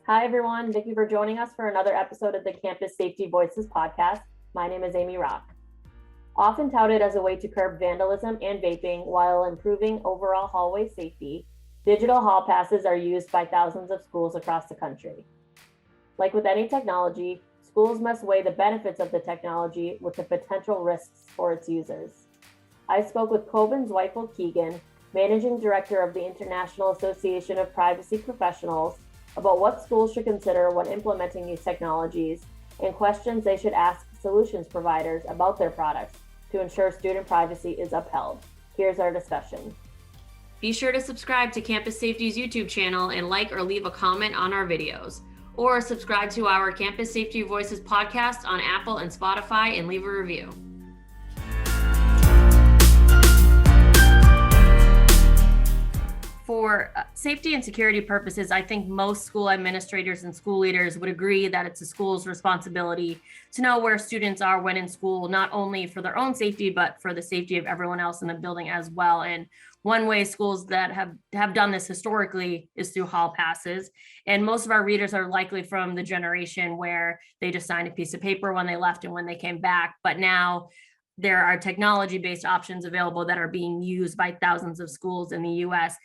Hi, everyone. Thank you for joining us for another episode of the Campus Safety Voices podcast. My name is Amy Rock. Often touted as a way to curb vandalism and vaping while improving overall hallway safety, digital hall passes are used by thousands of schools across the country. Like with any technology, schools must weigh the benefits of the technology with the potential risks for its users. I spoke with Cobun Zweifel-Keegan, Managing Director of the International Association of Privacy Professionals, about what schools should consider when implementing these technologies and questions they should ask solutions providers about their products to ensure student privacy is upheld. Here's our discussion. Be sure to subscribe to Campus Safety's YouTube channel and like or leave a comment on our videos. Or subscribe to our Campus Safety Voices podcast on Apple and Spotify and leave a review. For safety and security purposes, I think most school administrators and school leaders would agree that it's a school's responsibility to know where students are when in school, not only for their own safety, but for the safety of everyone else in the building as well. And one way schools that have done this historically is through hall passes. And most of our readers are likely from the generation where they just signed a piece of paper when they left and when they came back. But now there are technology-based options available that are being used by thousands of schools in the US.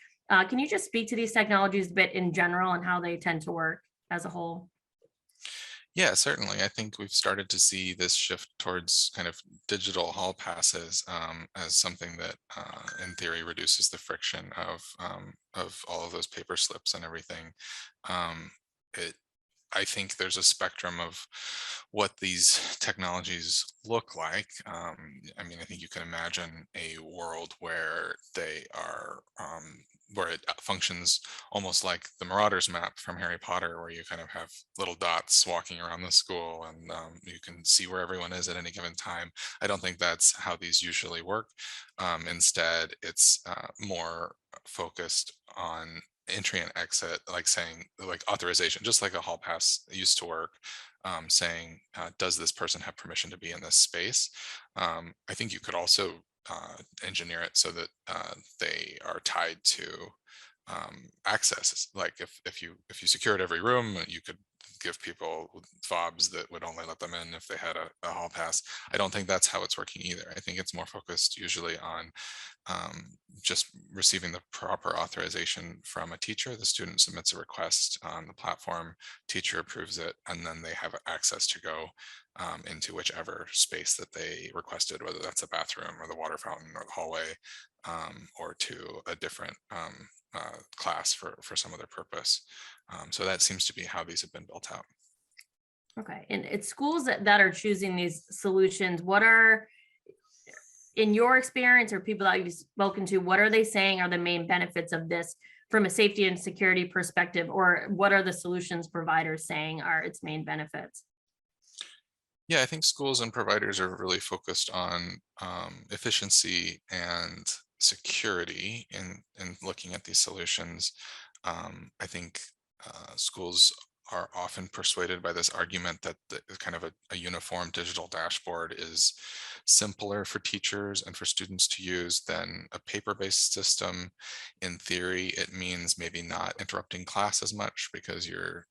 Can you just speak to these technologies a bit in general and how they tend to work as a whole? Yeah, certainly. I think we've started to see this shift towards kind of digital hall passes as something that, in theory, reduces the friction of all of those paper slips and everything. It I think there's a spectrum of what these technologies look like. I think you can imagine a world where they are, where it functions almost like the Marauders map from Harry Potter, where you kind of have little dots walking around the school and you can see where everyone is at any given time. I don't think that's how these usually work. Instead, it's more focused on entry and exit, like saying like authorization, just like a hall pass used to work, saying, does this person have permission to be in this space? I think you could also engineer it so that they are tied to access. Like if you secured every room, you could give people fobs that would only let them in if they had a hall pass. I don't think that's how it's working either. I think it's more focused usually on just receiving the proper authorization from a teacher. The student submits a request on the platform, teacher approves it, and then they have access to go into whichever space that they requested, whether that's a bathroom or the water fountain or the hallway, or to a different class for some other purpose. So that seems to be how these have been built out. Okay, and it's schools that are choosing these solutions. What are, in your experience or people that you've spoken to, what are they saying are the main benefits of this from a safety and security perspective, or what are the solutions providers saying are its main benefits? Yeah, I think schools and providers are really focused on efficiency and security in looking at these solutions. I think schools are often persuaded by this argument that the kind of a uniform digital dashboard is simpler for teachers and for students to use than a paper-based system. In theory, it means maybe not interrupting class as much because you're,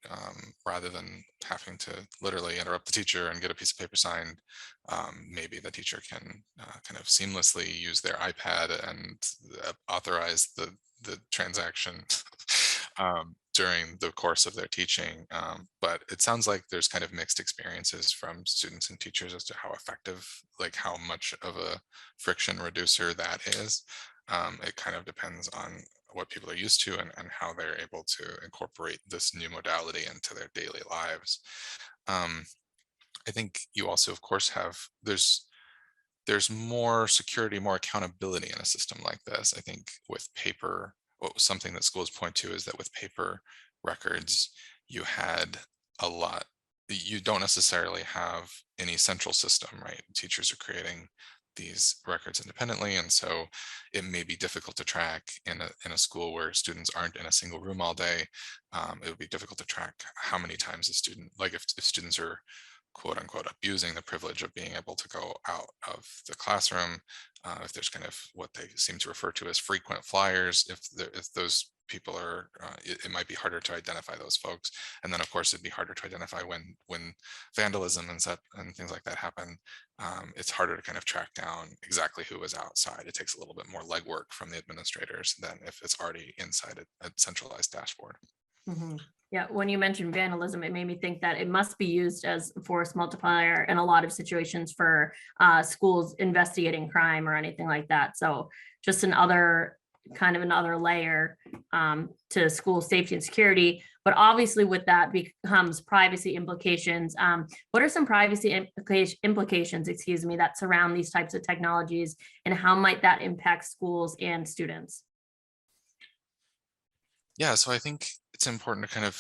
rather than having to literally interrupt the teacher and get a piece of paper signed, maybe the teacher can kind of seamlessly use their iPad and authorize the transaction during the course of their teaching. But it sounds like there's kind of mixed experiences from students and teachers as to how effective, like how much of a friction reducer that is. It kind of depends on what people are used to and how they're able to incorporate this new modality into their daily lives. I think you also, of course, there's more security, more accountability in a system like this. I think with paper, something that schools point to is that with paper records, you had you don't necessarily have any central system, right? Teachers are creating these records independently, and so it may be difficult to track in a school where students aren't in a single room all day. It would be difficult to track how many times a student, like if students are quote unquote abusing the privilege of being able to go out of the classroom, if there's kind of what they seem to refer to as frequent flyers, if those people are, it might be harder to identify those folks. And then of course it'd be harder to identify when vandalism and things like that happen. It's harder to kind of track down exactly who was outside. It takes a little bit more legwork from the administrators than if it's already inside a centralized dashboard. Mhm. Yeah, when you mentioned vandalism, it made me think that it must be used as a force multiplier in a lot of situations for schools investigating crime or anything like that. So just another layer to school safety and security. But obviously, with that becomes privacy implications. What are some privacy implications, excuse me, that surround these types of technologies, and how might that impact schools and students? Yeah, so I think it's important to kind of,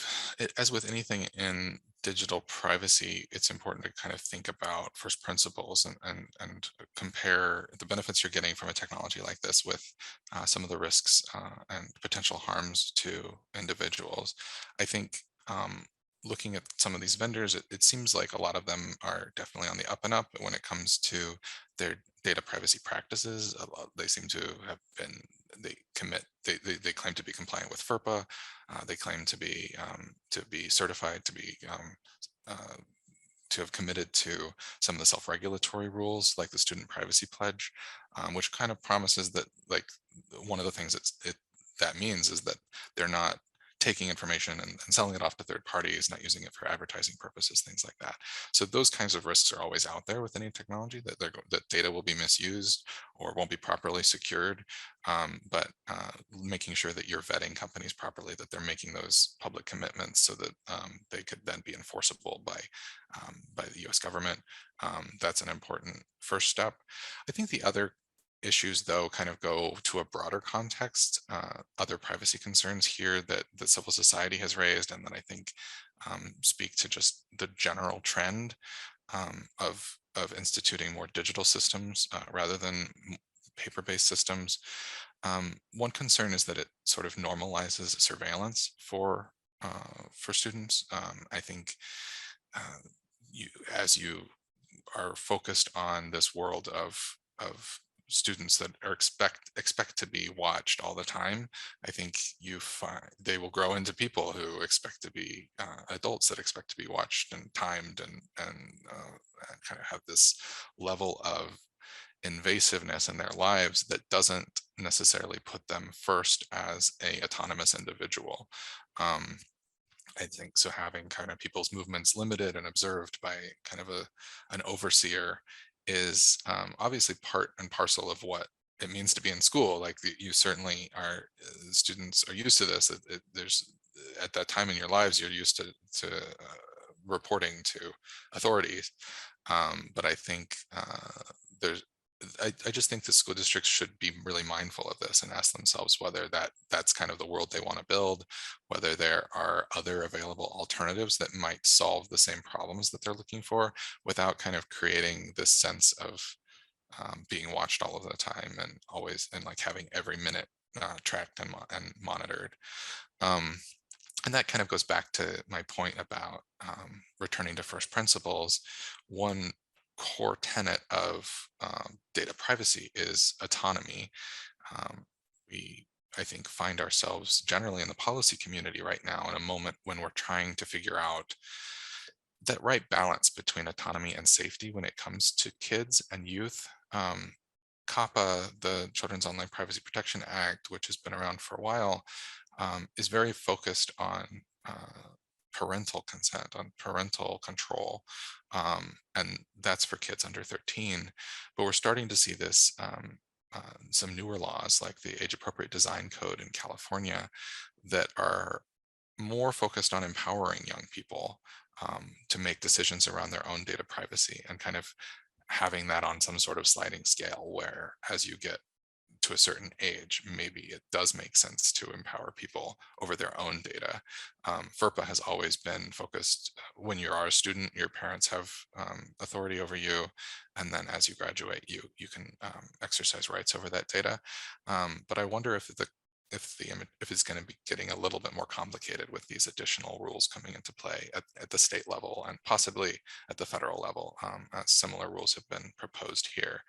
as with anything in digital privacy, it's important to kind of think about first principles and compare the benefits you're getting from a technology like this with some of the risks and potential harms to individuals. I think looking at some of these vendors, it seems like a lot of them are definitely on the up and up when it comes to their data privacy practices. They seem to have been, they claim to be compliant with FERPA. They claim to be certified to have committed to some of the self-regulatory rules like the student privacy pledge, which kind of promises that, like, one of the things that means is that they're not taking information and selling it off to third parties, not using it for advertising purposes, things like that. So those kinds of risks are always out there with any technology, that data will be misused or won't be properly secured. But making sure that you're vetting companies properly, that they're making those public commitments so that they could then be enforceable by the U.S. government. That's an important first step. I think the other issues, though, kind of go to a broader context, other privacy concerns here that civil society has raised, and that I think speak to just the general trend of instituting more digital systems rather than paper-based systems. One concern is that it sort of normalizes surveillance for students. I think as you are focused on this world of students that are expect to be watched all the time, I think you find they will grow into people who expect to be adults that expect to be watched and timed and kind of have this level of invasiveness in their lives that doesn't necessarily put them first as a autonomous individual. I think so having kind of people's movements limited and observed by kind of an overseer is obviously part and parcel of what it means to be in school. Like you certainly are, students are used to this. There's at that time in your lives, you're used to reporting to authorities. But I think there's I just think the school districts should be really mindful of this and ask themselves whether that's kind of the world they want to build, whether there are other available alternatives that might solve the same problems that they're looking for without kind of creating this sense of being watched all of the time and always, and like having every minute tracked and monitored. And that kind of goes back to my point about returning to first principles. One core tenet of data privacy is autonomy. We, I think, find ourselves generally in the policy community right now in a moment when we're trying to figure out that right balance between autonomy and safety when it comes to kids and youth. COPPA, the Children's Online Privacy Protection Act, which has been around for a while, is very focused on parental consent, on parental control, and that's for kids under 13. But we're starting to see this, some newer laws like the Age Appropriate Design Code in California that are more focused on empowering young people to make decisions around their own data privacy, and kind of having that on some sort of sliding scale where as you get to a certain age, maybe it does make sense to empower people over their own data. FERPA has always been focused, when you are a student, your parents have authority over you, and then as you graduate, you can exercise rights over that data. But I wonder if if it's going to be getting a little bit more complicated with these additional rules coming into play at the state level and possibly at the federal level. Similar rules have been proposed here.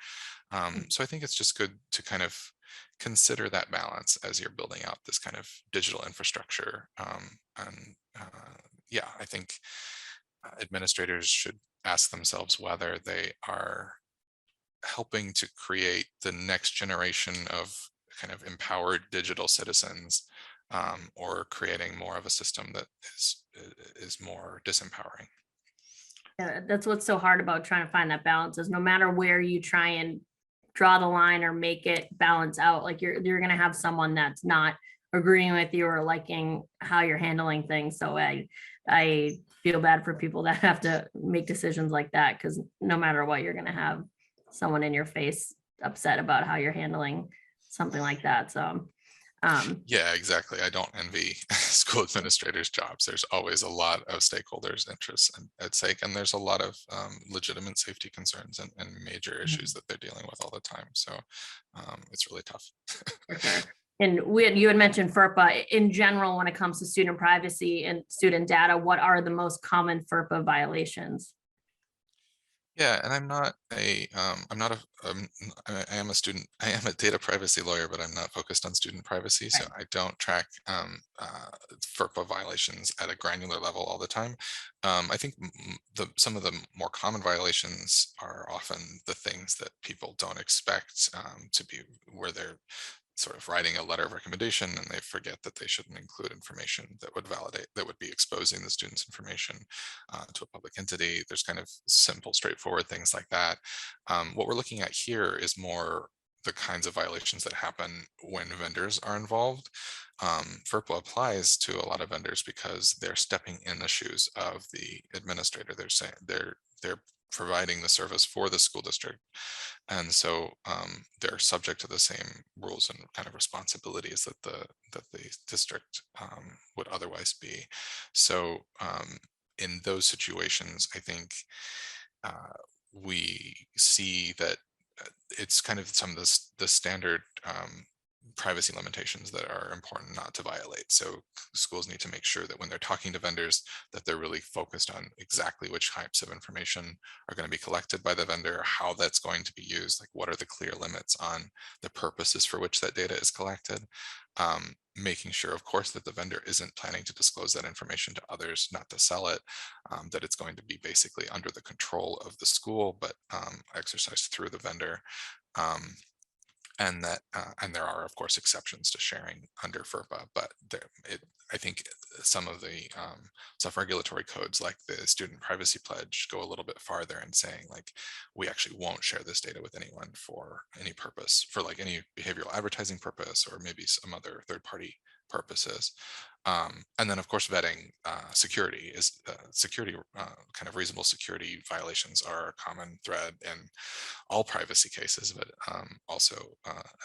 So I think it's just good to kind of consider that balance as you're building out this kind of digital infrastructure. And yeah, I think administrators should ask themselves whether they are helping to create the next generation of kind of empowered digital citizens, or creating more of a system that is more disempowering. Yeah, that's what's so hard about trying to find that balance, is no matter where you try and draw the line or make it balance out, like you're going to have someone that's not agreeing with you or liking how you're handling things. So I feel bad for people that have to make decisions like that, because no matter what, you're going to have someone in your face upset about how you're handling something like that. So yeah, exactly. I don't envy school administrators' jobs. There's always a lot of stakeholders' interests at stake, and there's a lot of legitimate safety concerns and major issues that they're dealing with all the time. So it's really tough. For sure. And you had mentioned FERPA in general. When it comes to student privacy and student data, what are the most common FERPA violations? Yeah, and I am a student, I am a data privacy lawyer, but I'm not focused on student privacy. So Right. I don't track FERPA violations at a granular level all the time. I think some of the more common violations are often the things that people don't expect to be, where they're sort of writing a letter of recommendation and they forget that they shouldn't include information that would be exposing the student's information to a public entity. There's kind of simple, straightforward things like that. What we're looking at here is more the kinds of violations that happen when vendors are involved. FERPA applies to a lot of vendors because they're stepping in the shoes of the administrator. They're saying they're providing the service for the school district. And so they're subject to the same rules and kind of responsibilities that the district would otherwise be. So in those situations, I think we see that it's kind of some of the standard privacy limitations that are important not to violate. So schools need to make sure that when they're talking to vendors, that they're really focused on exactly which types of information are going to be collected by the vendor, how that's going to be used, like what are the clear limits on the purposes for which that data is collected. Making sure, of course, that the vendor isn't planning to disclose that information to others, not to sell it, that it's going to be basically under the control of the school, but exercised through the vendor. And there are, of course, exceptions to sharing under FERPA, but I think some of the self-regulatory codes, like the Student Privacy Pledge, go a little bit farther in saying, like, we actually won't share this data with anyone for any purpose, for like any behavioral advertising purpose or maybe some other third-party purposes. And then, of course, vetting security is kind of reasonable security violations are a common thread in all privacy cases, but also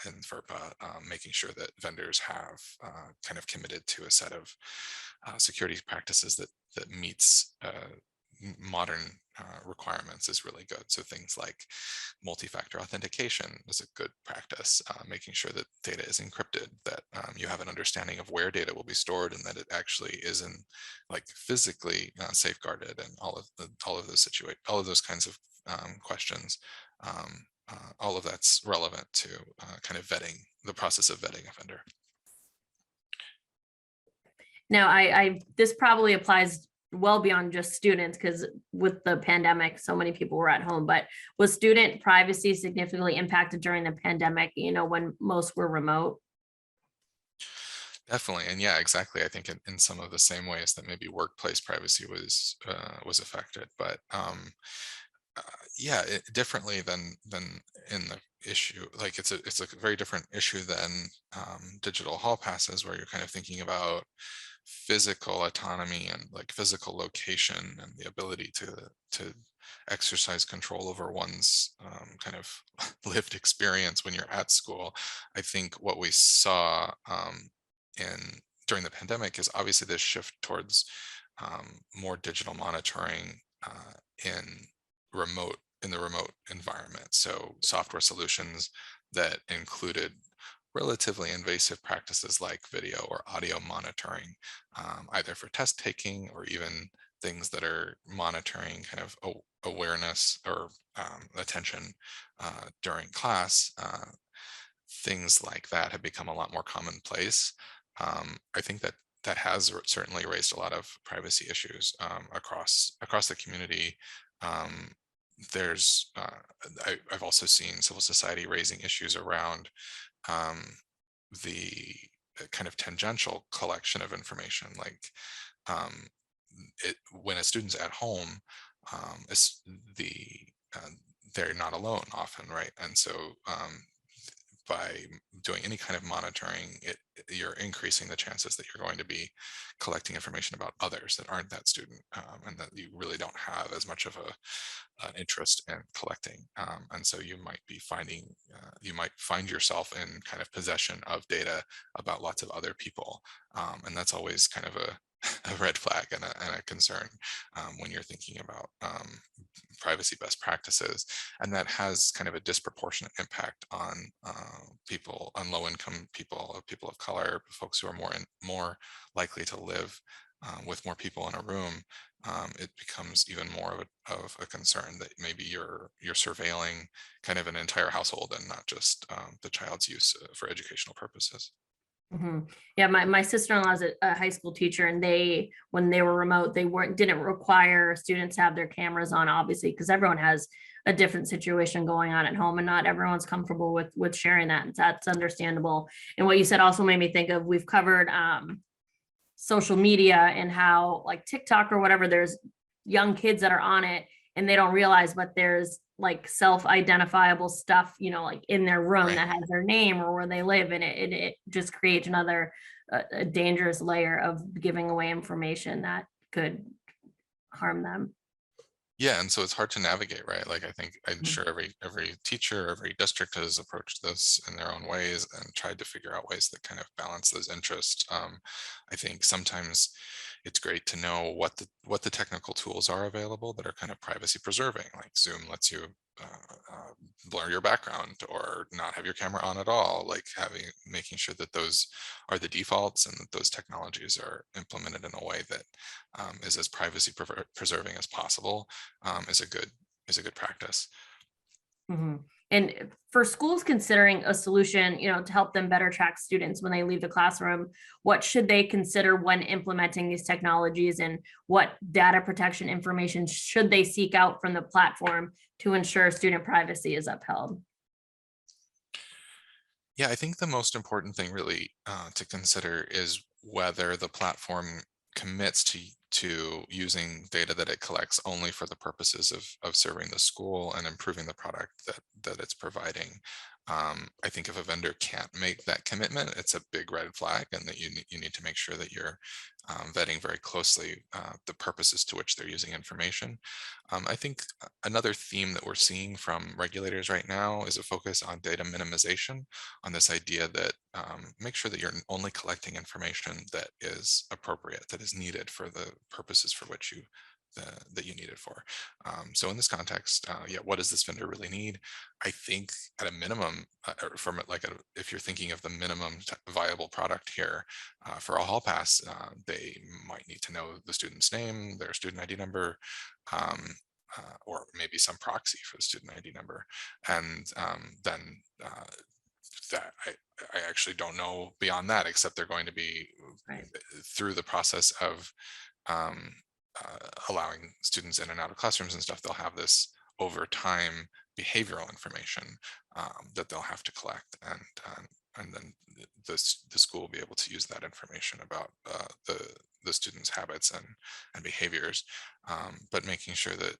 in FERPA, making sure that vendors have kind of committed to a set of security practices that meets modern requirements is really good. So things like multi-factor authentication is a good practice, making sure that data is encrypted, that you have an understanding of where data will be stored and that it actually isn't like physically safeguarded, and all of those kinds of questions. All of that's relevant to kind of the process of vetting a vendor. Now, this probably applies well beyond just students, because with the pandemic, so many people were at home, but was student privacy significantly impacted during the pandemic, when most were remote? Definitely, and yeah, exactly. I think in some of the same ways that maybe workplace privacy was affected, but yeah, differently than in the issue. Like it's a very different issue than digital hall passes, where you're kind of thinking about physical autonomy and like physical location and the ability to exercise control over one's kind of lived experience when you're at school. I think what we saw during the pandemic is obviously this shift towards more digital monitoring in the remote environment. So software solutions that included relatively invasive practices like video or audio monitoring, either for test taking or even things that are monitoring kind of awareness or attention during class. Things like that have become a lot more commonplace. I think that that has certainly raised a lot of privacy issues across the community. Um, I've also seen civil society raising issues around um, the kind of tangential collection of information, like um, when a student's at home, it's uh, they're not alone often, right? And so by doing any kind of monitoring, you're increasing the chances that you're going to be collecting information about others that aren't that student, and that you really don't have as much of an interest in collecting. And so you might be you might find yourself in kind of possession of data about lots of other people. And that's always kind of a red flag and a concern when you're thinking about privacy best practices, and that has kind of a disproportionate impact on people, on low-income people, people of color, folks who are more likely to live with more people in a room. It becomes even more of a concern that maybe you're surveilling kind of an entire household and not just the child's use for educational purposes. Yeah, my sister-in-law is a high school teacher, and when they were remote, they didn't require students to have their cameras on, obviously, because everyone has a different situation going on at home, and not everyone's comfortable with sharing that. That's understandable. And what you said also made me think of, we've covered social media and how, like TikTok or whatever, there's young kids that are on it and they don't realize, but there's like self-identifiable stuff, like in their room that has their name or where they live, and it just creates another a dangerous layer of giving away information that could harm them. Yeah, and so it's hard to navigate, right? Like I'm sure every teacher, every district has approached this in their own ways and tried to figure out ways that kind of balance those interests. I think sometimes it's great to know what the technical tools are available that are kind of privacy preserving. Like Zoom lets you blur your background or not have your camera on at all. Like making sure that those are the defaults and that those technologies are implemented in a way that is as privacy preserving as possible, is a good practice. And for schools considering a solution, to help them better track students when they leave the classroom, what should they consider when implementing these technologies, and what data protection information should they seek out from the platform to ensure student privacy is upheld? Yeah, I think the most important thing really to consider is whether the platform commits to using data that it collects only for the purposes of serving the school and improving the product that it's providing. I think if a vendor can't make that commitment, it's a big red flag, and that you need to make sure that you're vetting very closely the purposes to which they're using information. I think another theme that we're seeing from regulators right now is a focus on data minimization, on this idea that make sure that you're only collecting information that is appropriate, that is needed for the purposes for which that you need it for. So in this context, yeah, what does this vendor really need? I think at a minimum, from if you're thinking of the minimum viable product here, for a hall pass, they might need to know the student's name, their student ID number, or maybe some proxy for the student ID number. And then that I actually don't know beyond that, except they're going to be through the process of allowing students in and out of classrooms and stuff. They'll have this over time behavioral information that they'll have to collect, and then the school will be able to use that information about the students' habits and behaviors, but making sure that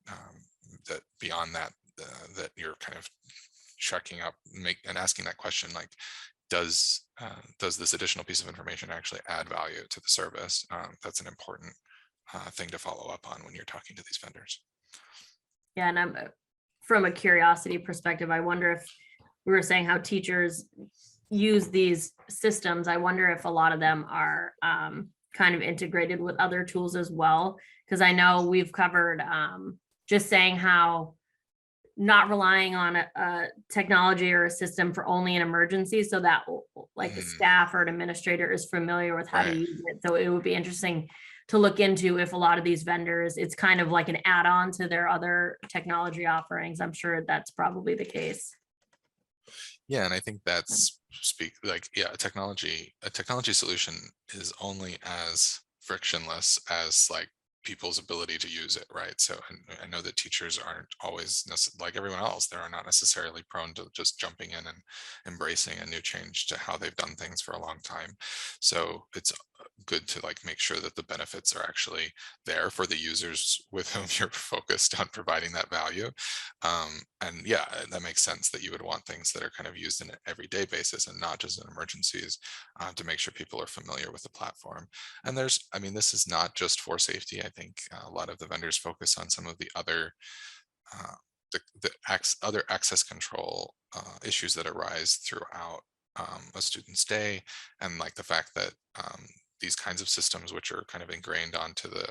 that beyond that, that you're kind of checking up and asking that question, like, does this additional piece of information actually add value to the service? That's an important thing to follow up on when you're talking to these vendors. Yeah, and I'm from a curiosity perspective, I wonder if we were saying how teachers use these systems, I wonder if a lot of them are kind of integrated with other tools as well. Because I know we've covered just saying how not relying on a technology or a system for only an emergency, so that like the staff or an administrator is familiar with how to Right. use it. So it would be interesting to look into if a lot of these vendors, it's kind of like an add-on to their other technology offerings. I'm sure that's probably the case. Yeah, and I think that's a technology solution is only as frictionless as like people's ability to use it, right? So I know that teachers aren't always like everyone else. They are not necessarily prone to just jumping in and embracing a new change to how they've done things for a long time. So it's good to like make sure that the benefits are actually there for the users with whom you're focused on providing that value. And yeah, that makes sense that you would want things that are kind of used in an everyday basis and not just in emergencies, to make sure people are familiar with the platform. And I mean, this is not just for safety. I think a lot of the vendors focus on some of the other uh, other access control issues that arise throughout a student's day, and like the fact that these kinds of systems, which are kind of ingrained onto the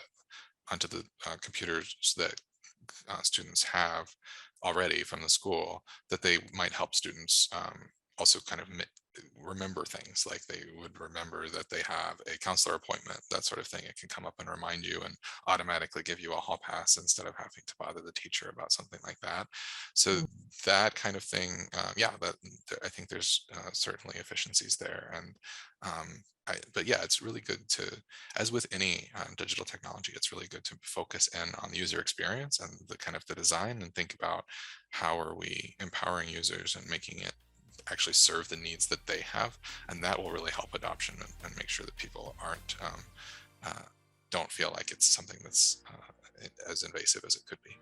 computers that students have already from the school, that they might help students also kind of remember things, like they would remember that they have a counselor appointment, that sort of thing. It can come up and remind you and automatically give you a hall pass instead of having to bother the teacher about something like that. So that kind of thing, I think there's certainly efficiencies there. And but yeah, it's really good to, as with any digital technology, it's really good to focus in on the user experience and the kind of the design, and think about how are we empowering users and making it actually serve the needs that they have, and that will really help adoption, and make sure that people don't feel like it's something that's as invasive as it could be.